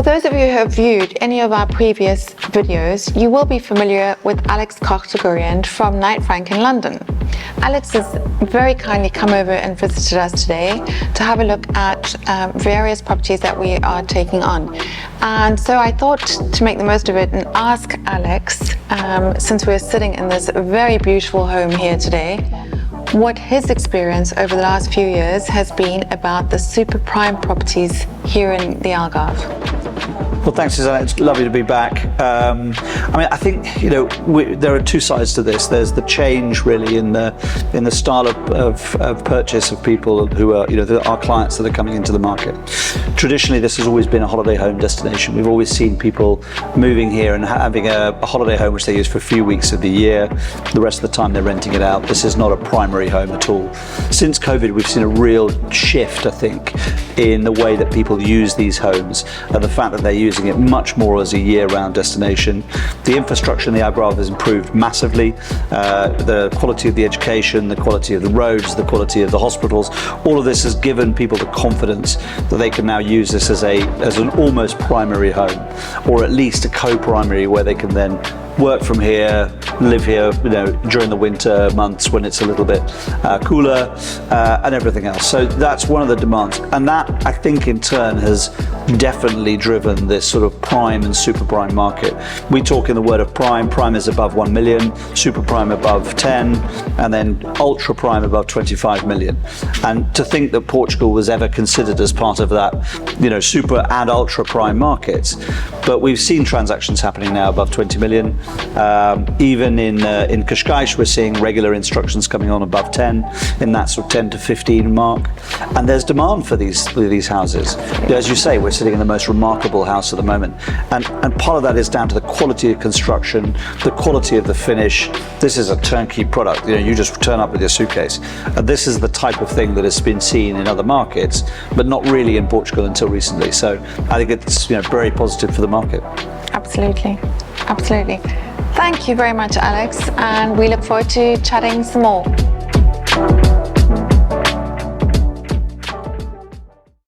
those of you who have viewed any of our previous videos, you will be familiar with Alex Koch de Gooreynd from Knight Frank in London. Alex has very kindly come over and visited us today to have a look at various properties that we are taking on. And so I thought to make the most of it and ask Alex, since we're sitting in this very beautiful home here today, what his experience over the last few years has been about the super prime properties here in the Algarve. Well, thanks, Suzana. It's lovely to be back. I think there are two sides to this. There's the change really in the style of purchase of people who are our clients that are coming into the market. Traditionally, this has always been a holiday home destination. We've always seen people moving here and having a holiday home which they use for a few weeks of the year. The rest of the time they're renting it out. This is not a primary home at all. Since COVID, we've seen a real shift, I think, in the way that people use these homes and the fact that they're using it much more as a year-round destination. The infrastructure in the Algarve has improved massively. The quality of the education, the quality of the roads, the quality of the hospitals, all of this has given people the confidence that they can now use this as an almost primary home, or at least a co-primary where they can then work from here, live here, during the winter months when it's a little bit cooler, and everything else. So that's one of the demands, and that I think in turn has definitely driven this sort of prime and super prime market. We talk in the word of prime. Prime is above 1 million, super prime above 10, and then ultra prime above 25 million. And to think that Portugal was ever considered as part of that, super and ultra prime markets, but we've seen transactions happening now above 20 million. Even in Koch, we're seeing regular instructions coming on above 10, in that sort of 10 to 15 mark. And there's demand for these houses. As you say, we're sitting in the most remarkable house at the moment. And part of that is down to the quality of construction, the quality of the finish. This is a turnkey product. You just turn up with your suitcase. And this is the type of thing that has been seen in other markets, but not really in Portugal until recently. So I think it's very positive for the market. Absolutely. Absolutely. Thank you very much, Alex, and we look forward to chatting some more.